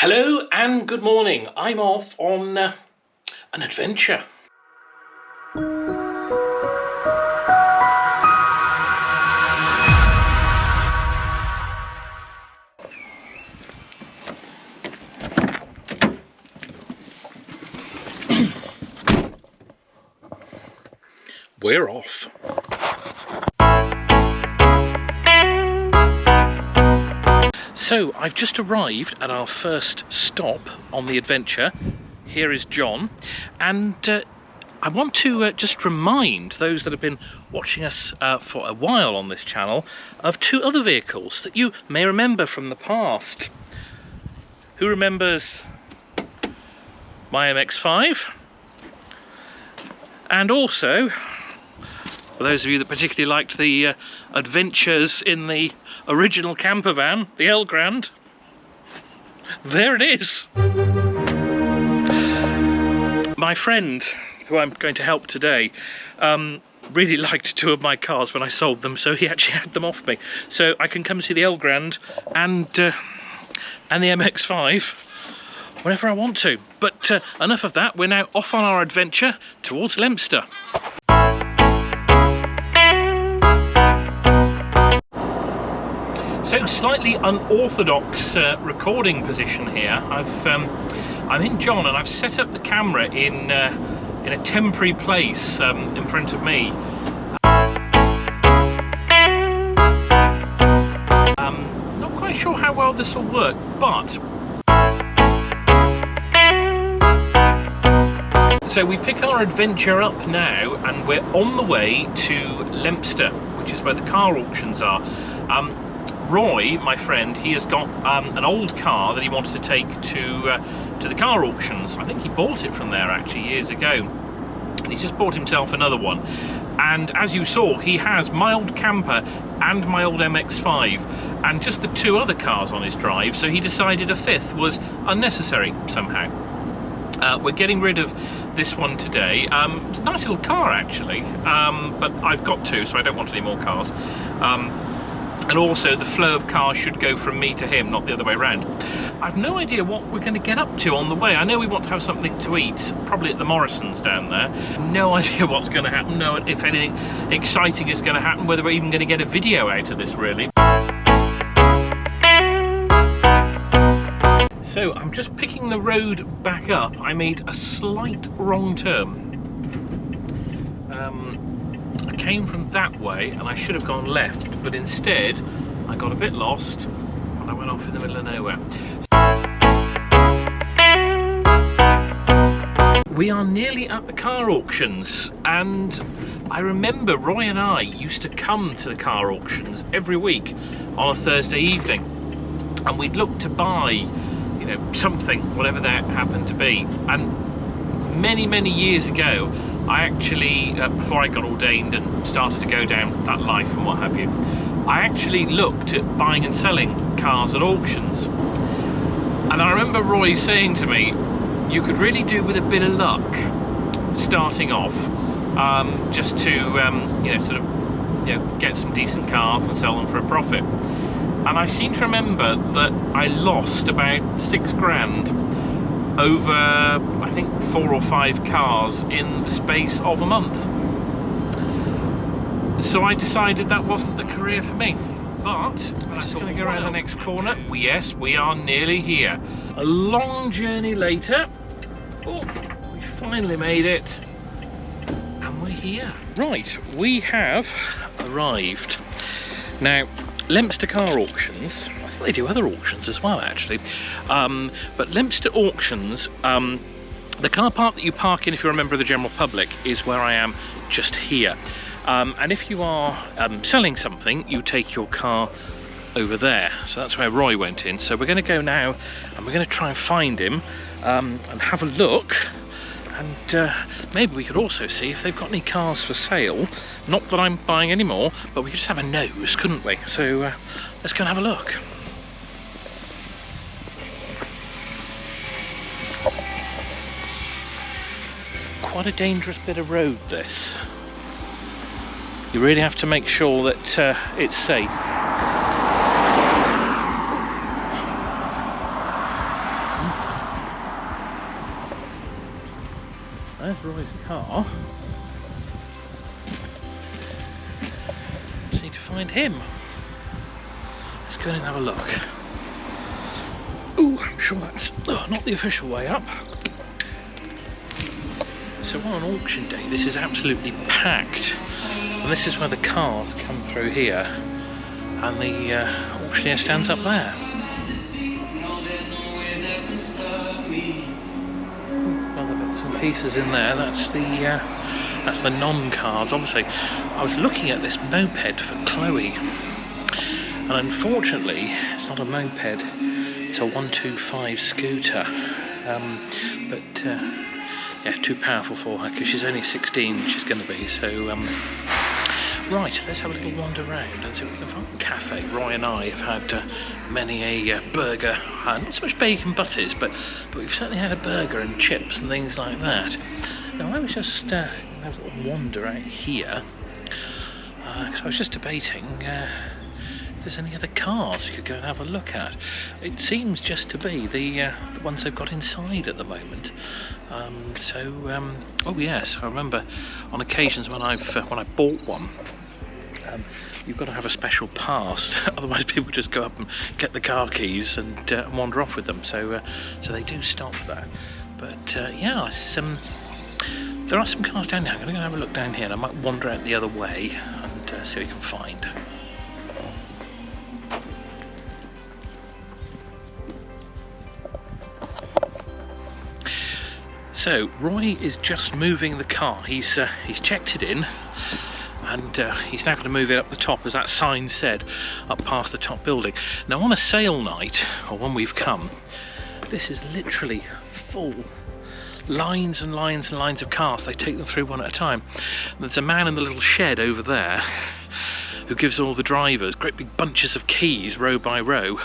Hello and good morning. I'm off on an adventure. We're off. So I've just arrived at our first stop on the adventure. Here is John, and I want to just remind those that have been watching us for a while on this channel of two other vehicles that you may remember from the past. Who remembers my MX-5? And also, for those of you that particularly liked the adventures in the original camper van, the Elgrand, there it is. My friend, who I'm going to help today, really liked two of my cars when I sold them, so he actually had them off me. So I can come see the Elgrand and the MX-5 whenever I want to. But enough of that, we're now off on our adventure towards Leominster. So, slightly unorthodox recording position here. I'm in John, and I've set up the camera in a temporary place in front of me. Not quite sure how well this will work, but so we pick our adventure up now, and we're on the way to Leominster, which is where the car auctions are. Roy, my friend, he has got an old car that he wanted to take to the car auctions. I think he bought it from there actually years ago, and he's just bought himself another one. And as you saw, he has my old camper and my old MX-5 and just the two other cars on his drive, so he decided a fifth was unnecessary somehow. We're getting rid of this one today. It's a nice little car actually, but I've got two, so I don't want any more cars. And also the flow of cars should go from me to him, not the other way around. I've no idea what we're going to get up to on the way. I know we want to have something to eat, probably at the Morrison's down there. No idea what's going to happen, no, if anything exciting is going to happen, whether we're even going to get a video out of this really. So I'm just picking the road back up. I made a slight wrong turn. I came from that way and I should have gone left, but instead I got a bit lost and I went off in the middle of nowhere. We are nearly at the car auctions, and I remember Roy and I used to come to the car auctions every week on a Thursday evening, and we'd look to buy, you know, something, whatever that happened to be. And many years ago, I actually, before I got ordained and started to go down that life and what have you, I actually looked at buying and selling cars at auctions. And I remember Roy saying to me, you could really do with a bit of luck starting off, just to, you know, sort of, you know, get some decent cars and sell them for a profit. And I seem to remember that I lost about 6 grand over, I think, 4 or 5 cars in the space of a month. So I decided that wasn't the career for me. But we're just going to go around the next corner. Yes, we are nearly here. A long journey later, oh, we finally made it, and we're here. Right, we have arrived. Now, Leominster Car Auctions, I think they do other auctions as well actually, but Leominster Auctions, the car park that you park in if you're a member of the general public is where I am just here. And if you are selling something, you take your car over there. So that's where Roy went in. So we're going to go now and we're going to try and find him and have a look. And maybe we could also see if they've got any cars for sale. Not that I'm buying any more, but we could just have a nose, couldn't we? So let's go and have a look. Quite a dangerous bit of road, this. You really have to make sure that it's safe. there's Roy's car. Just need to find him. Let's go in and have a look. Ooh, I'm sure that's not the official way up. So on auction day, this is absolutely packed. And this is where the cars come through here. And the auctioneer stands up there. Other bits and pieces in there. That's the non-cars. Obviously, I was looking at this moped for Chloe, and unfortunately, it's not a moped. It's a 125 scooter. Yeah, too powerful for her because she's only 16. She's going to be so. Right, let's have a little wander around and see what we can find. Cafe. Roy and I have had many a burger, not so much bacon butties, but we've certainly had a burger and chips and things like that. Now I was just have a little wander out here because I was just debating if there's any other cars you could go and have a look at. It seems just to be the ones they've got inside at the moment. Oh yes, I remember on occasions when I bought one. You've got to have a special pass, otherwise people just go up and get the car keys and wander off with them. So they do stop there. But yeah, there are some cars down there. I'm going to go have a look down here, and I might wander out the other way and see what we can find. So Roy is just moving the car. He's checked it in, and he's now going to move it up the top, as that sign said, up past the top building. Now on a sale night, or when we've come, this is literally full. Lines and lines and lines of cars. They take them through one at a time. And there's a man in the little shed over there who gives all the drivers great big bunches of keys, row by row.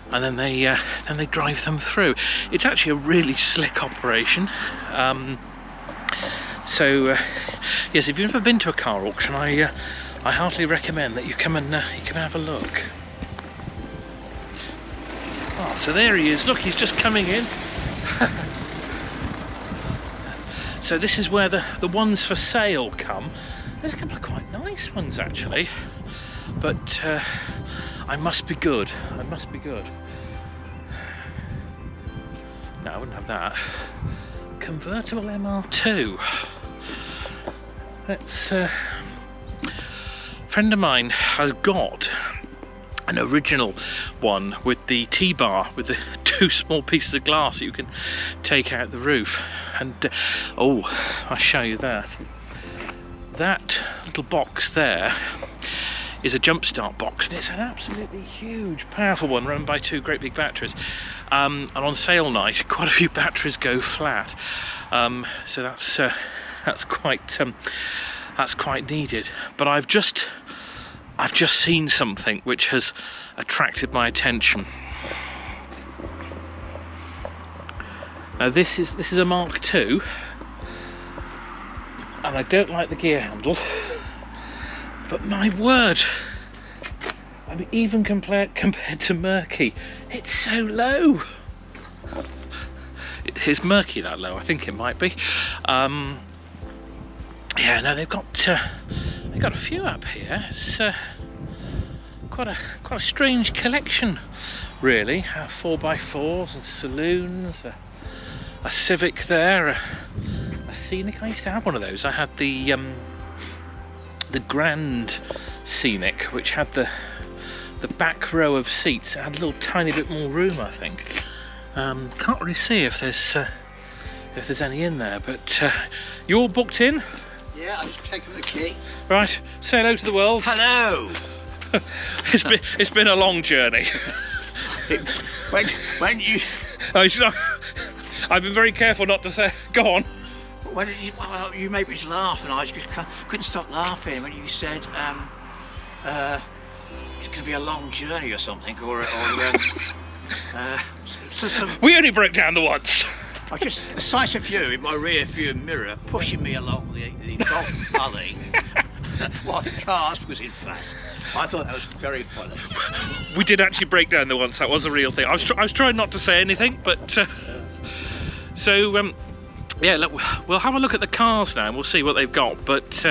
And then they drive them through. It's actually a really slick operation. Yes, if you've never been to a car auction, I heartily recommend that you come and have a look. Oh, so there he is. Look, he's just coming in. So this is where the ones for sale come. There's a couple of quite nice ones actually, but I must be good. I must be good. No, I wouldn't have that. Convertible MR2. That's a friend of mine has got an original one with the T-bar, with the two small pieces of glass that you can take out the roof. And oh, I'll show you that. That little box there is a jump start box, and it's an absolutely huge, powerful one run by two great big batteries. And on sale night, quite a few batteries go flat. So that's quite needed. But I've just seen something which has attracted my attention. Now this is a Mark II, and I don't like the gear handle, but my word, I mean, even compared to Murky, it's so low. Is Murky that low? I think it might be. Yeah, no, they've got a few up here. It's quite a strange collection, really. 4x4s and saloons, a Civic there, a Scenic. I used to have one of those. I had the Grand Scenic, which had the back row of seats. It had a little tiny bit more room, I think. Can't really see if there's any in there, but you all booked in? Yeah, I've just taken the key. Right, say hello to the world. Hello. It's been a long journey. When you... I've been very careful not to say. Go on. When you made me laugh, and I just couldn't stop laughing when you said it's going to be a long journey or something, we only broke down the once. The sight of you in my rear view mirror pushing me along the golf gully while the cars was in fact. I thought that was very funny. We did actually break down the once. That was a real thing. I was trying not to say anything, but so yeah, look, we'll have a look at the cars now and we'll see what they've got. But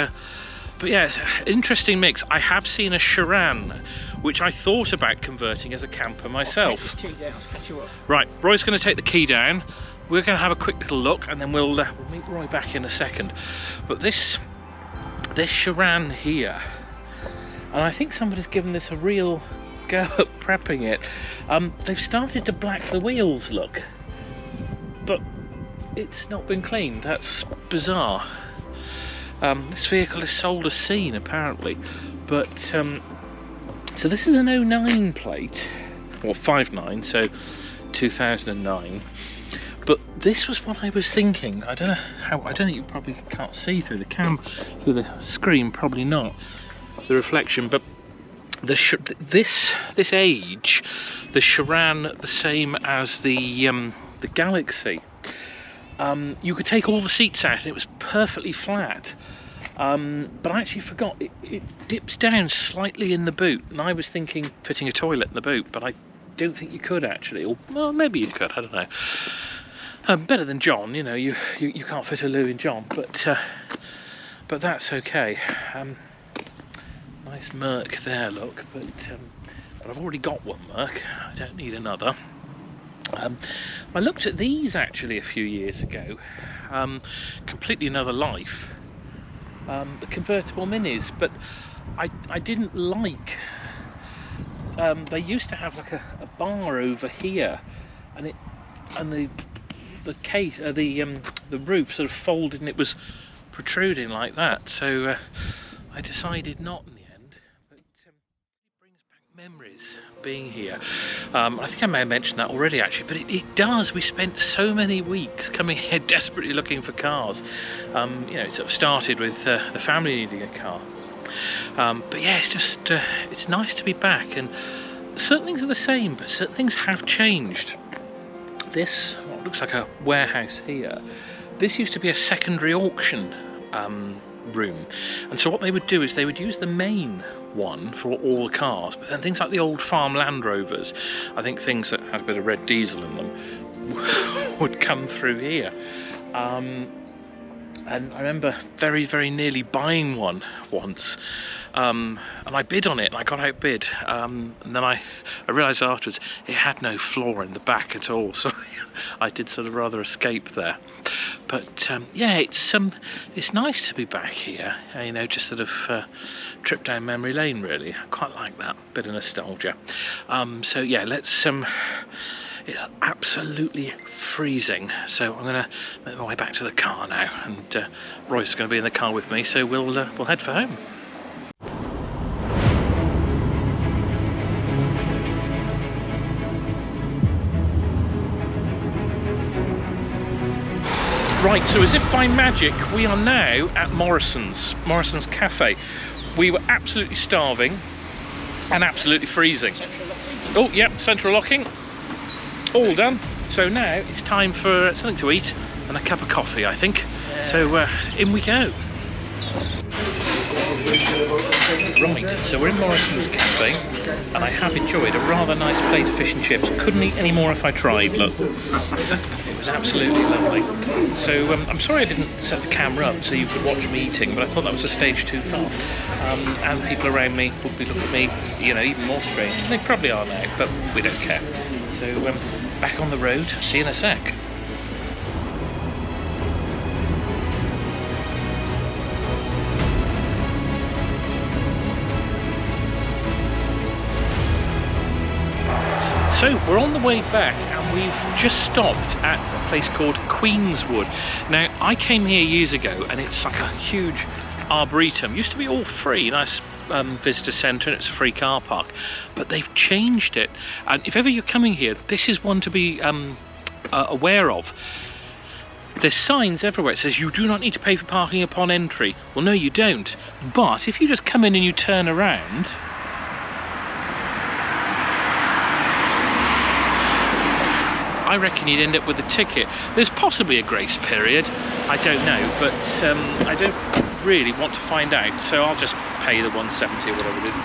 yeah, it's an interesting mix. I have seen a Charan, which I thought about converting as a camper myself. I'll take this key down, I'll catch you up. Right, Roy's going to take the key down. We're going to have a quick little look and then we'll meet Roy back in a second. But this Charan here, and I think somebody's given this a real go at prepping it. They've started to black the wheels, look. But it's not been cleaned. That's bizarre. This vehicle is sold as seen, apparently. But, so this is an 09 plate, or 59, so 2009. But this was what I was thinking. I don't know how. I don't think you probably can't see through the screen. Probably not the reflection. But this age, the Charan, the same as the Galaxy. You could take all the seats out and it was perfectly flat. But I actually forgot it dips down slightly in the boot, and I was thinking fitting a toilet in the boot, but I don't think you could actually. Or well, maybe you could. I don't know. Better than John, you know. You can't fit a loo in John, but that's okay. Nice Merc there, look. But I've already got one Merc. I don't need another. I looked at these actually a few years ago. Completely another life. The convertible minis, but I didn't like. They used to have like a bar over here, and the case, the roof sort of folded and it was protruding like that. So I decided not in the end. But it brings back memories being here. I think I may have mentioned that already actually, but it does. We spent so many weeks coming here desperately looking for cars. You know, it sort of started with the family needing a car. But yeah, it's just it's nice to be back, and certain things are the same, but certain things have changed. This looks like a warehouse here. This used to be a secondary auction room, and so what they would do is they would use the main one for all the cars, but then things like the old farm Land Rovers, I think things that had a bit of red diesel in them, would come through here. And I remember very, very nearly buying one once, and I bid on it and I got outbid, and then I realised afterwards it had no floor in the back at all, so I did sort of rather escape there. But yeah, it's nice to be back here, you know, just sort of trip down memory lane really. I quite like that bit of nostalgia. So yeah, let's it's absolutely freezing, so I'm gonna make my way back to the car now, and Roy's going to be in the car with me, so we'll head for home. Right, so as if by magic, we are now at Morrison's Cafe. We were absolutely starving and absolutely freezing. Oh, yep, central locking. All done. So now it's time for something to eat and a cup of coffee, I think. Yeah. So in we go. Right, so we're in Morrison's Cafe, and I have enjoyed a rather nice plate of fish and chips. Couldn't eat any more if I tried, look. It was absolutely lovely. So I'm sorry I didn't set the camera up so you could watch me eating, but I thought that was a stage too far. And people around me would be looking at me, you know, even more strange. And they probably are now, but we don't care. So back on the road, see you in a sec. So we're on the way back, and we've just stopped at a place called Queenswood. Now, I came here years ago, and it's like a huge arboretum. Used to be all free, nice visitor centre, and it's a free car park. But they've changed it, and if ever you're coming here, this is one to be aware of. There's signs everywhere. It says you do not need to pay for parking upon entry. Well, no, you don't. But if you just come in and you turn around, I reckon you'd end up with a ticket. There's possibly a grace period, I don't know, but I don't really want to find out, so I'll just pay the 170 or whatever it is.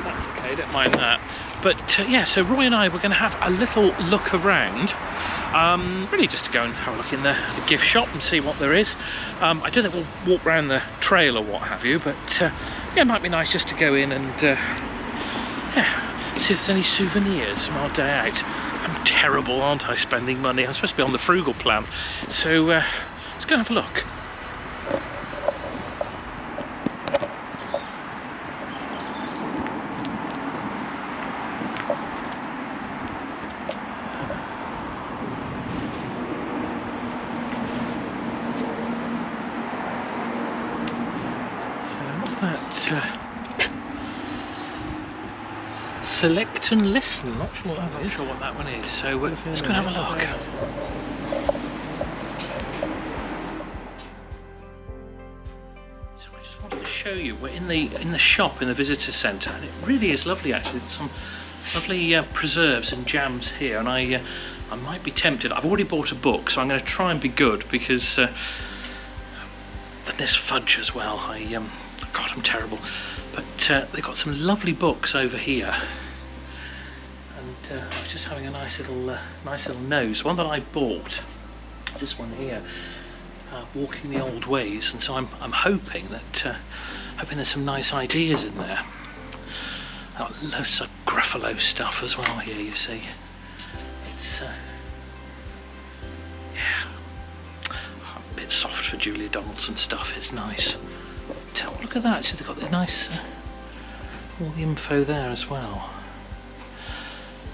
That's okay, don't mind that. But yeah, so Roy and I were going to have a little look around, really just to go and have a look in the gift shop and see what there is. I don't think we'll walk around the trail or what have you, but yeah, it might be nice just to go in and yeah, see if there's any souvenirs from our day out. I'm terrible, aren't I, spending money? I'm supposed to be on the frugal plan. So let's go and have a look. Select and listen. Not sure what that one is. So let's go and have a look. So I just wanted to show you. We're in the shop in the visitor centre, and it really is lovely actually. There's some lovely preserves and jams here, and I might be tempted. I've already bought a book, so I'm going to try and be good because there's fudge as well. God, I'm terrible. But they've got some lovely books over here. I was just having a nice little nose. One that I bought is this one here, Walking the Old Ways, and so I'm hoping that there's some nice ideas in there. I've got loads of Gruffalo stuff as well here. You see, it's yeah, a bit soft for Julia Donaldson stuff. It's nice. But, look at that! So they've got the nice all the info there as well.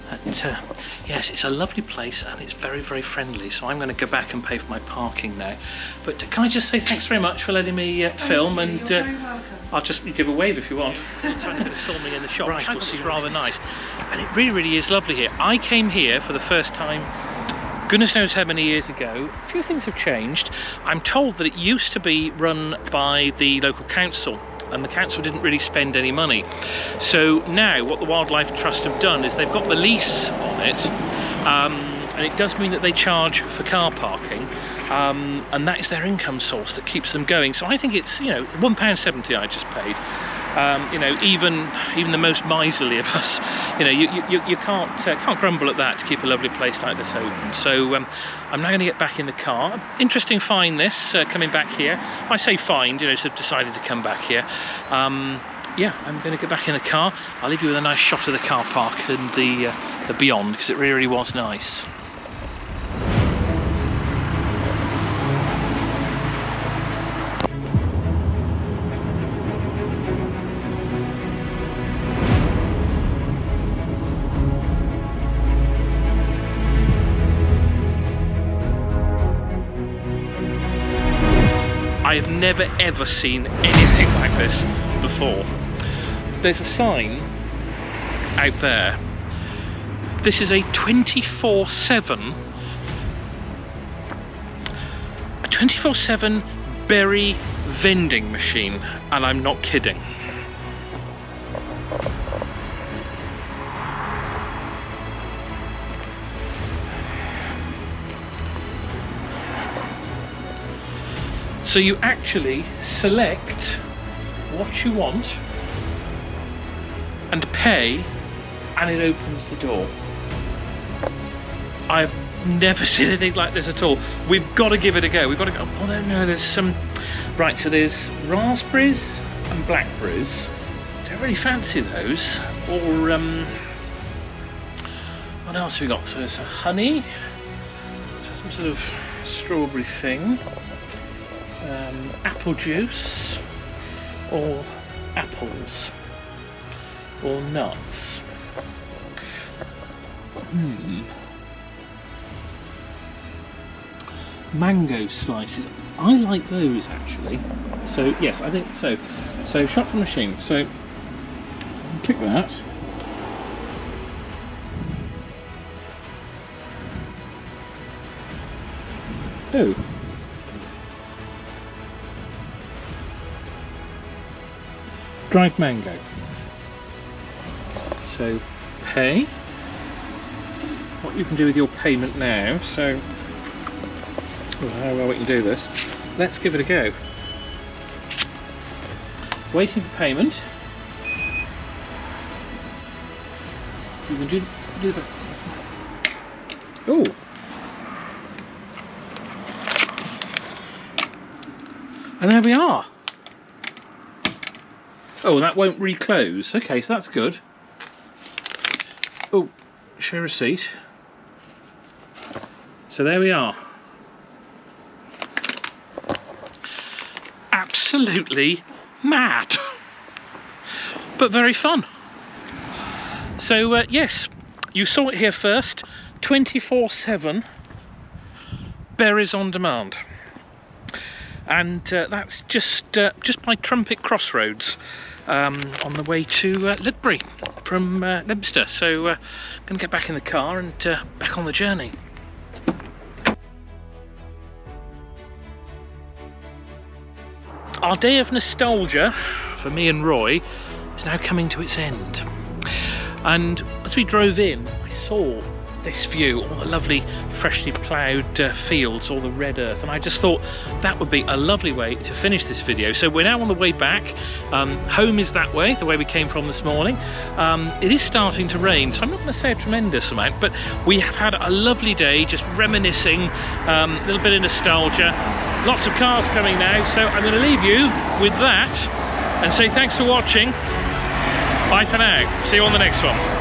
But, yes, it's a lovely place and it's very, very friendly, so I'm going to go back and pay for my parking now. But can I just say thanks very much for letting me film, and You're very welcome. I'll just give a wave if you want. Tiny bit of filming in the shop. Right, we'll see. Rather nice, and it really, really is lovely here. I came here for the first time goodness knows how many years ago. A few things have changed. I'm told that it used to be run by the local council, and the council didn't really spend any money. So now what the Wildlife Trust have done is they've got the lease on it, and it does mean that they charge for car parking, and that is their income source that keeps them going. So I think it's, you know, £1.70 I just paid. You know, even the most miserly of us, you know, you can't grumble at that to keep a lovely place like this open. So I'm now going to get back in the car. Interesting find this, coming back here. I say find, you know, so I've decided to come back here. Yeah, I'm going to get back in the car. I'll leave you with a nice shot of the car park and the beyond, because it really, really was nice. I have never ever seen anything like this before. There's a sign out there. This is a 24/7 berry vending machine, and I'm not kidding. So you actually select what you want and pay, and it opens the door. I've never seen anything like this at all. We've got to give it a go. We've got to go. Oh no, there's some. Right, so there's raspberries and blackberries. Don't really fancy those. Or what else have we got? So there's a honey. So some sort of strawberry thing. Apple juice, or apples, or nuts. Mango slices. I like those actually. So yes, I think so. So shop from machine. So click that. Oh. Dried mango. So pay. What you can do with your payment now. So how well we can do this. Let's give it a go. Waiting for payment. You can do that. Oh. And there we are. Oh, that won't reclose. Okay, so that's good. Oh, show receipt. So there we are. Absolutely mad, but very fun. So yes, you saw it here first. 24/7 berries on demand, and that's just by Trumpet Crossroads, on the way to Lidbury from Leominster. So going to get back in the car and back on the journey. Our day of nostalgia for me and Roy is now coming to its end, and as we drove in I saw this view, all the lovely freshly ploughed fields, all the red earth, and I just thought that would be a lovely way to finish this video. So we're now on the way back. Home is that way, the way we came from this morning. It is starting to rain, so I'm not going to say a tremendous amount, but we have had a lovely day just reminiscing, a little bit of nostalgia. Lots of cars coming now, so I'm going to leave you with that and say thanks for watching. Bye for now. See you on the next one.